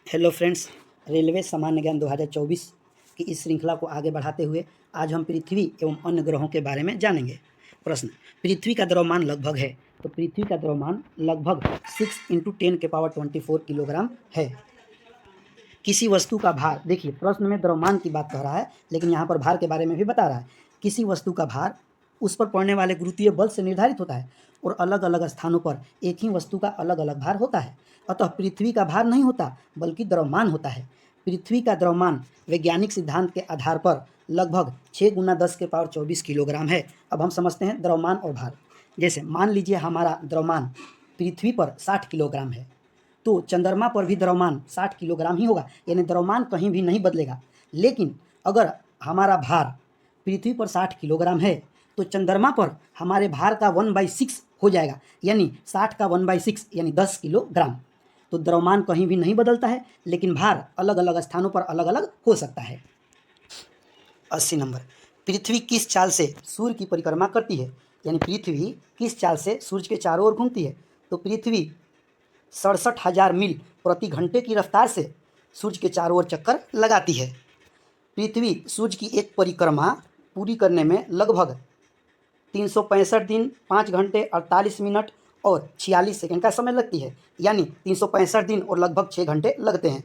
Hello friends, railway सामान्य ज्ञान 2024 की इस श्रृंखला को आगे बढ़ाते हुए आज हम पृथ्वी एवं अन्य ग्रहों के बारे में जानेंगे। प्रश्न, पृथ्वी का द्रव्यमान लगभग है। तो पृथ्वी का द्रव्यमान लगभग 6 × 10⁻24 किलोग्राम है। किसी वस्तु का भार, देखिए प्रश्न में द्रव्यमान की बात कह रहा है लेकिन यहाँ पर भार के बारे में भी बता रहा है। किसी वस्तु का भार उस पर पड़ने वाले गुरुत्वीय बल से निर्धारित होता है और अलग अलग स्थानों पर एक ही वस्तु का अलग अलग भार होता है। अतः पृथ्वी का भार नहीं होता बल्कि द्रव्यमान होता है। पृथ्वी का द्रव्यमान वैज्ञानिक सिद्धांत के आधार पर लगभग 6 × 10⁻24 किलोग्राम है। अब हम समझते हैं द्रव्यमान और भार। जैसे मान लीजिए हमारा द्रव्यमान पृथ्वी पर 60 किलोग्राम है तो चंद्रमा पर भी द्रव्यमान 60 किलोग्राम ही होगा, यानी द्रव्यमान कहीं भी नहीं बदलेगा। लेकिन अगर हमारा भार पृथ्वी पर 60 किलोग्राम है तो चंद्रमा पर हमारे भार का 1/6 हो जाएगा, यानी 60 का 1/6 यानी 10 किलोग्राम। तो द्रव्यमान कहीं भी नहीं बदलता है लेकिन भार अलग अलग स्थानों पर अलग अलग हो सकता है। 80 नंबर, पृथ्वी किस चाल से सूर्य की परिक्रमा करती है। यानी पृथ्वी किस चाल से सूर्य के चारों ओर घूमती है। तो पृथ्वी 67,000 मील प्रति घंटे की रफ्तार से सूर्य के चारों ओर चक्कर लगाती है। पृथ्वी सूर्य की एक परिक्रमा पूरी करने में लगभग 365 दिन 5 घंटे 48 मिनट और 46 सेकंड का समय लगती है, यानी 365 दिन और लगभग 6 घंटे लगते हैं।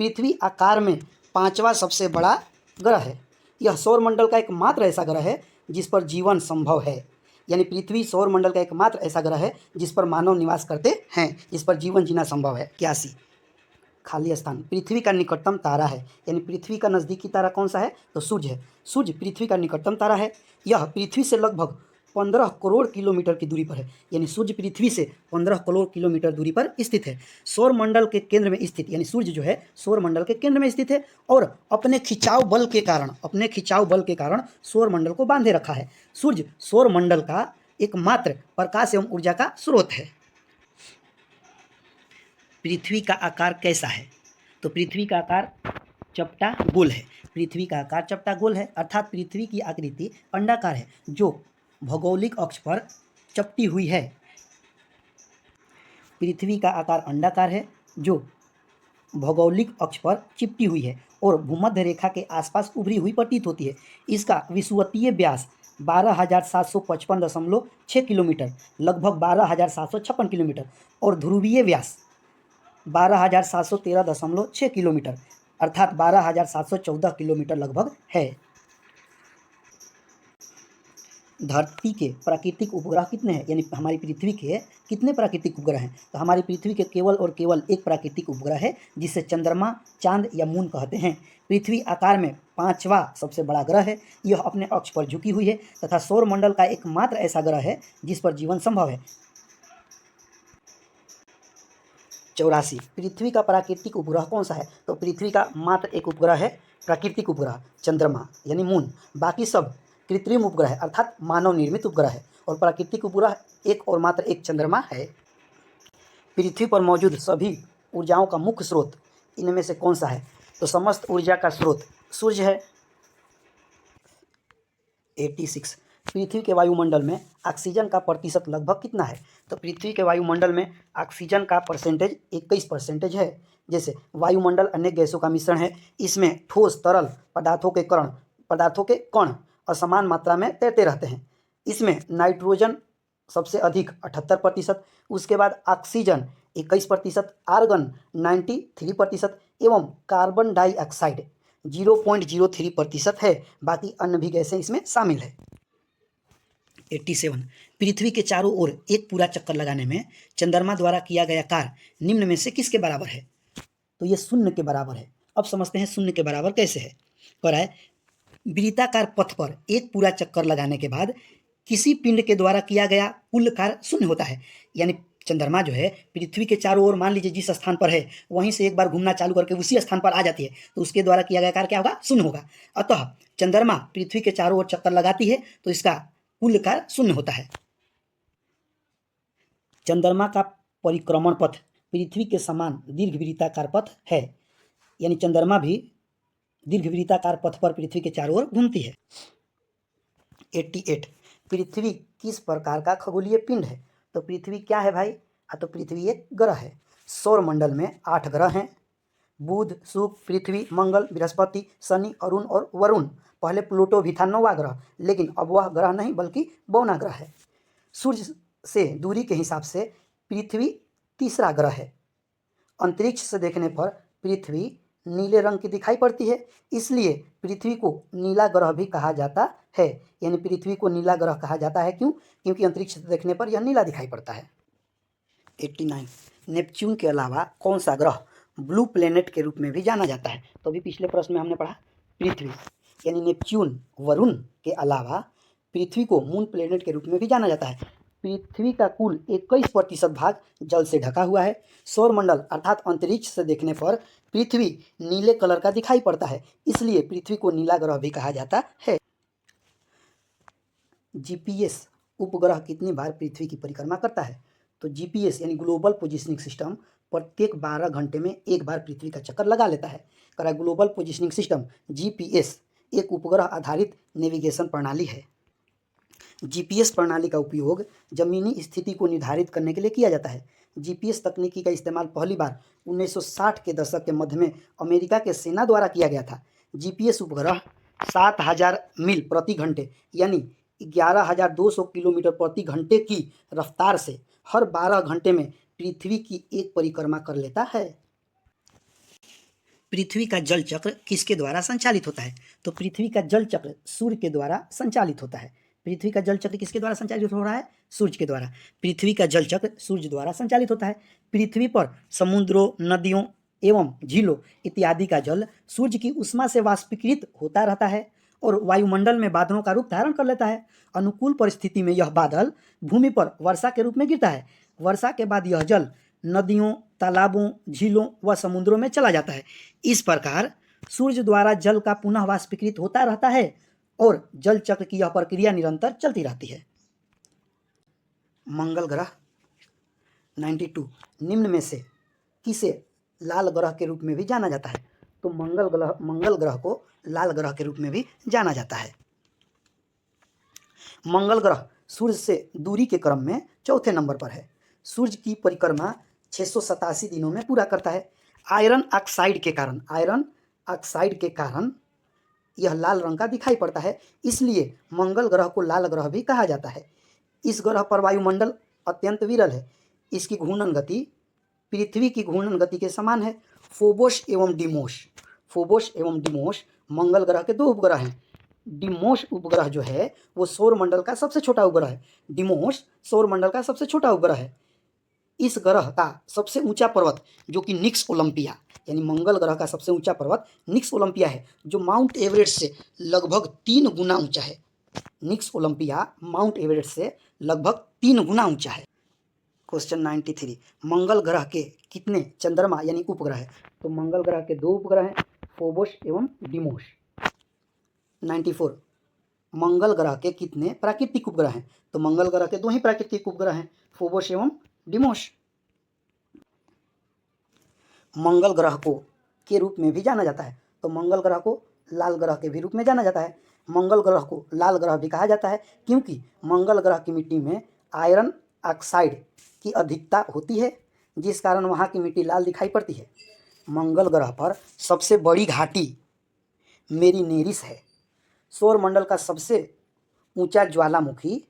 पृथ्वी आकार में 5वां सबसे बड़ा ग्रह है। यह सौरमंडल का एकमात्र ऐसा ग्रह है जिस पर जीवन संभव है। यानी पृथ्वी सौरमंडल का एकमात्र ऐसा ग्रह है जिस पर मानव निवास करते हैं, जिस पर जीवन जीना संभव है। 81, खाली स्थान, पृथ्वी का निकटतम तारा है। यानी पृथ्वी का नज़दीकी तारा कौन सा है। तो सूर्य है। सूर्य पृथ्वी का निकटतम तारा है। यह पृथ्वी से लगभग 15 करोड़ किलोमीटर की दूरी पर है। यानी सूर्य पृथ्वी से 15 करोड़ किलोमीटर दूरी पर स्थित है। सौरमंडल के केंद्र में स्थित, यानी सूर्य जो है सौरमंडल के केंद्र में स्थित है और अपने खिंचाव बल के कारण सौरमंडल को बांधे रखा है। सूर्य सौरमंडल का एकमात्र प्रकाश एवं ऊर्जा का स्रोत है। पृथ्वी का आकार कैसा है। तो पृथ्वी का आकार चपटा गोल है। पृथ्वी का आकार चपटा गोल है, अर्थात पृथ्वी की आकृति अंडाकार है जो भौगोलिक अक्ष पर चपटी हुई है। पृथ्वी का आकार अंडाकार है जो भौगोलिक अक्ष पर चिपटी हुई है और भूमध्य रेखा के आसपास उभरी हुई प्रतीत होती है। इसका विषुवतीय व्यास 12,755.6 किलोमीटर, लगभग 12,756 किलोमीटर और ध्रुवीय व्यास 12,713.6 किलोमीटर, अर्थात 12,714 किलोमीटर लगभग है। धरती के प्राकृतिक उपग्रह कितने हैं। यानी हमारी पृथ्वी के कितने प्राकृतिक उपग्रह हैं। तो हमारी पृथ्वी के केवल और केवल एक प्राकृतिक उपग्रह है जिसे चंद्रमा, चांद या मून कहते हैं। पृथ्वी आकार में 5वां सबसे बड़ा ग्रह है। यह अपने अक्ष पर झुकी हुई है तथा सौरमंडल का एकमात्र ऐसा ग्रह है जिस पर जीवन संभव है। 84, पृथ्वी का प्राकृतिक उपग्रह कौन सा है। तो पृथ्वी का मात्र एक उपग्रह है प्राकृतिक उपग्रह, चंद्रमा यानी मून। बाकी सब कृत्रिम उपग्रह है, अर्थात मानव निर्मित उपग्रह है और प्राकृतिक उपग्रह एक और मात्र एक चंद्रमा है। पृथ्वी पर मौजूद सभी ऊर्जाओं का मुख्य स्रोत इनमें से कौन सा है। तो समस्त ऊर्जा का स्रोत सूर्य है। 86, पृथ्वी के वायुमंडल में ऑक्सीजन का प्रतिशत लगभग कितना है। तो पृथ्वी के वायुमंडल में ऑक्सीजन का परसेंटेज 21% है। जैसे वायुमंडल अनेक गैसों का मिश्रण है। इसमें ठोस तरल पदार्थों के कण असमान मात्रा में तैरते रहते हैं। इसमें नाइट्रोजन सबसे अधिक 78%, उसके बाद ऑक्सीजन 21%, आर्गन 93% एवं कार्बन डाइऑक्साइड 0.03% है। बाकी अन्य भी गैसें इसमें शामिल है। 87, पृथ्वी के चारों ओर एक पूरा चक्कर लगाने में चंद्रमा द्वारा किया गया कार्य निम्न में से किसके बराबर है। तो ये शून्य के बराबर है। अब समझते हैं शून्य के बराबर कैसे है। पर है वृत्ताकार पथ पर एक पूरा चक्कर लगाने के बाद किसी पिंड के द्वारा किया गया कुल कार्य शून्य होता है। यानी चंद्रमा जो है पृथ्वी के चारों ओर मान लीजिए जिस स्थान पर है वहीं से एक बार घूमना चालू करके उसी स्थान पर आ जाती है तो उसके द्वारा किया गया कार्य क्या होगा, शून्य होगा। अतः चंद्रमा पृथ्वी के चारों ओर चक्कर लगाती है तो इसका कुल कार्य शून्य होता है। चंद्रमा का परिक्रमण पथ पृथ्वी के समान दीर्घवृत्ताकार पथ है। यानी चंद्रमा भी दीर्घवृत्ताकार पथ पर पृथ्वी के चारों ओर घूमती है। 88, पृथ्वी किस प्रकार का खगोलीय पिंड है। तो पृथ्वी क्या है भाई। तो पृथ्वी एक ग्रह है। सौरमंडल में 8 ग्रह हैं बुध, शुक्र, पृथ्वी, मंगल, बृहस्पति, शनि, अरुण और वरुण। पहले प्लूटो भी था 9वां ग्रह, लेकिन अब वह ग्रह नहीं बल्कि 52वां ग्रह है। सूर्य से दूरी के हिसाब से पृथ्वी तीसरा ग्रह है। अंतरिक्ष से देखने पर पृथ्वी नीले रंग की दिखाई पड़ती है, इसलिए पृथ्वी को नीला ग्रह भी कहा जाता है। यानी पृथ्वी को नीला ग्रह कहा जाता है, क्यों? क्योंकि अंतरिक्ष से देखने पर यह नीला दिखाई पड़ता है। 89, नेपच्यून के अलावा कौन सा ग्रह ब्लू प्लेनेट के रूप में भी जाना जाता है? तो अभी पिछले प्रश्न में हमने पढ़ा पृथ्वी, यानी नेपच्यून वरुण के अलावा पृथ्वी को मून प्लेनेट के रूप में भी जाना जाता है। पृथ्वी का कुल 21% भाग जल से ढका हुआ है। सौरमंडल अर्थात अंतरिक्ष से देखने पर पृथ्वी नीले कलर का दिखाई पड़ता है, इसलिए पृथ्वी को नीला ग्रह भी कहा जाता है। जीपीएस उपग्रह कितनी बार पृथ्वी की परिक्रमा करता है? तो जीपीएस यानी ग्लोबल पोजिशनिंग सिस्टम प्रत्येक 12 घंटे में एक बार पृथ्वी का चक्कर लगा लेता है। करा ग्लोबल पोजिशनिंग सिस्टम जीपीएस एक उपग्रह आधारित नेविगेशन प्रणाली है। जीपीएस प्रणाली का उपयोग जमीनी स्थिति को निर्धारित करने के लिए किया जाता है। जीपीएस तकनीकी का इस्तेमाल पहली बार 1960 के दशक के मध्य में अमेरिका के सेना द्वारा किया गया था। जीपीएस उपग्रह 7000 मील प्रति घंटे यानी 11,200 किलोमीटर प्रति घंटे की रफ्तार से हर 12 घंटे में पृथ्वी की एक परिक्रमा कर लेता है। पृथ्वी का जल चक्र किसके द्वारा संचालित होता है? तो पृथ्वी का जल चक्र सूर्य के द्वारा संचालित होता है। पृथ्वी का जल चक्र किसके द्वारा संचालित हो रहा है? सूर्य के द्वारा। पृथ्वी का जल चक्र सूर्य द्वारा संचालित होता है। पृथ्वी पर समुद्रों, नदियों एवं झीलों इत्यादि का जल सूर्य की उष्मा से वाष्पीकृत होता रहता है और वायुमंडल में बादलों का रूप धारण कर लेता है। अनुकूल परिस्थिति में यह बादल भूमि पर वर्षा के रूप में गिरता है। वर्षा के बाद यह जल नदियों, तालाबों, झीलों व समुद्रों में चला जाता है। इस प्रकार सूर्य द्वारा जल का पुनः वाष्पीकृत होता रहता है और जल चक्र की यह प्रक्रिया निरंतर चलती रहती है। मंगल ग्रह 92, निम्न में से किसे लाल ग्रह के रूप में भी जाना जाता है? तो मंगल ग्रह को लाल ग्रह के रूप में भी जाना जाता है। मंगल ग्रह सूर्य से दूरी के क्रम में चौथे नंबर पर है। सूर्य की परिक्रमा 687 दिनों में पूरा करता है। आयरन ऑक्साइड के कारण यह लाल रंग का दिखाई पड़ता है, इसलिए मंगल ग्रह को लाल ग्रह भी कहा जाता है। इस ग्रह पर वायुमंडल अत्यंत विरल है। इसकी घूर्णन गति पृथ्वी की घूर्णन गति के समान है। फोबोस एवं डिमोस मंगल ग्रह के 2 उपग्रह हैं। डिमोस उपग्रह जो है वो सौरमंडल का सबसे छोटा उपग्रह है। डिमोस सौरमंडल का सबसे छोटा उपग्रह है। इस ग्रह का सबसे ऊंचा पर्वत जो कि निक्स ओलंपिया यानी मंगल ग्रह का सबसे ऊंचा पर्वत निक्स ओलंपिया है, जो माउंट एवरेस्ट से लगभग 3 गुना ऊंचा है। निक्स ओलंपिया माउंट एवरेस्ट से लगभग 3 गुना ऊंचा है। क्वेश्चन 93, मंगल ग्रह के कितने चंद्रमा यानी उपग्रह है? तो मंगल ग्रह के 2 उपग्रह हैं, फोबोस एवं डिमोस। 94, मंगल ग्रह के कितने प्राकृतिक उपग्रह हैं? तो मंगल ग्रह के 2 ही प्राकृतिक उपग्रह हैं, फोबोस एवं डिमोस। मंगल ग्रह को के रूप में भी जाना जाता है, तो मंगल ग्रह को लाल ग्रह के भी रूप में जाना जाता है। मंगल ग्रह को लाल ग्रह भी कहा जाता है क्योंकि मंगल ग्रह की मिट्टी में आयरन ऑक्साइड की अधिकता होती है, जिस कारण वहाँ की मिट्टी लाल दिखाई पड़ती है। मंगल ग्रह पर सबसे बड़ी घाटी मेरीनेरिस है। सौरमंडल का सबसे ऊंचा ज्वालामुखी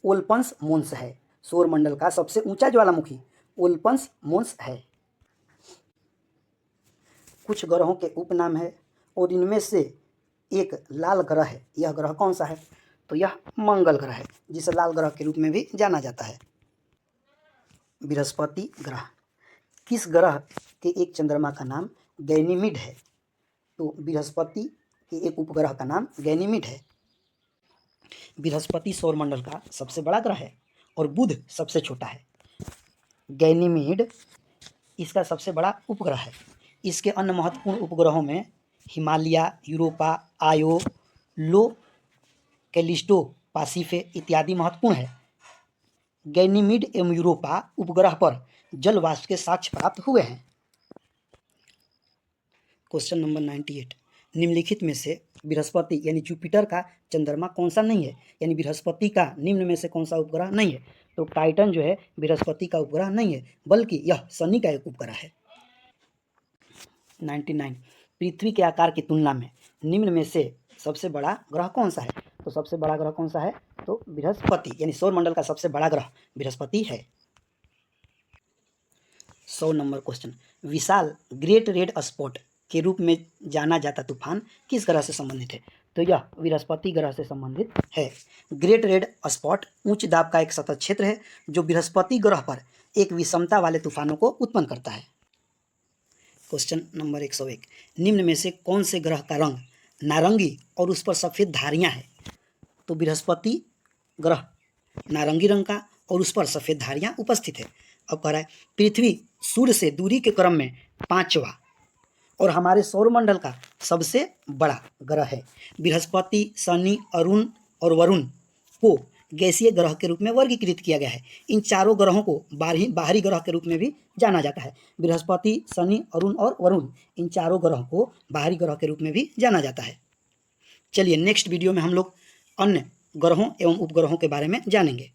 ओल्पन्स मोन्स है। सौरमंडल का सबसे ऊंचा ज्वालामुखी ओल्पन्स मोन्स है। कुछ ग्रहों के उपनाम है और इनमें से एक लाल ग्रह है। यह ग्रह कौन सा है? तो यह मंगल ग्रह है, जिसे लाल ग्रह के रूप में भी जाना जाता है। बृहस्पति ग्रह, किस ग्रह के एक चंद्रमा का नाम गैनीमीड है? तो बृहस्पति के एक उपग्रह का नाम गैनीमीड है। बृहस्पति सौरमंडल का सबसे बड़ा ग्रह है और बुध सबसे छोटा है। गैनीमीड इसका सबसे बड़ा उपग्रह है। इसके अन्य महत्वपूर्ण उपग्रहों में हिमालय, यूरोपा, आयो, लो, कैलिस्टो, पासिफे इत्यादि महत्वपूर्ण है। गैनीमीड एवं यूरोपा उपग्रह पर जल वाष्प के साक्ष्य प्राप्त हुए हैं। क्वेश्चन नंबर 98, निम्नलिखित में से बृहस्पति यानी जुपिटर का चंद्रमा कौन सा नहीं है? यानी बृहस्पति का निम्न में से कौन सा उपग्रह नहीं है? तो टाइटन जो है बृहस्पति का उपग्रह नहीं है, बल्कि यह शनि का एक उपग्रह है। 99। पृथ्वी के आकार की तुलना में निम्न में से सबसे बड़ा ग्रह कौन सा है? तो सबसे बड़ा ग्रह कौन सा है? तो बृहस्पति, यानी सौरमंडल का सबसे बड़ा ग्रह बृहस्पति है। 100 नंबर क्वेश्चन, विशाल ग्रेट रेड स्पॉट के रूप में जाना जाता तूफान किस ग्रह से संबंधित है? तो यह बृहस्पति ग्रह से संबंधित है। ग्रेट रेड स्पॉट उच्च दाब का एक सतत क्षेत्र है जो बृहस्पति ग्रह पर एक विषमता वाले तूफानों को उत्पन्न करता है। क्वेश्चन नंबर 101, निम्न में से कौन से ग्रह का रंग नारंगी और उस पर सफ़ेद धारियां हैं? तो बृहस्पति ग्रह नारंगी रंग का और उस पर सफ़ेद धारियां उपस्थित है। अब कह रहा है पृथ्वी सूर्य से दूरी के क्रम में 5वां और हमारे सौरमंडल का सबसे बड़ा ग्रह है। बृहस्पति, शनि, अरुण और वरुण को गैसीय ग्रह के रूप में वर्गीकृत किया गया है। इन चारों ग्रहों को बाहरी ग्रह के रूप में भी जाना जाता है। बृहस्पति, शनि, अरुण और वरुण, इन चारों ग्रहों को बाहरी ग्रह के रूप में भी जाना जाता है। चलिए नेक्स्ट वीडियो में हम लोग अन्य ग्रहों एवं उपग्रहों के बारे में जानेंगे।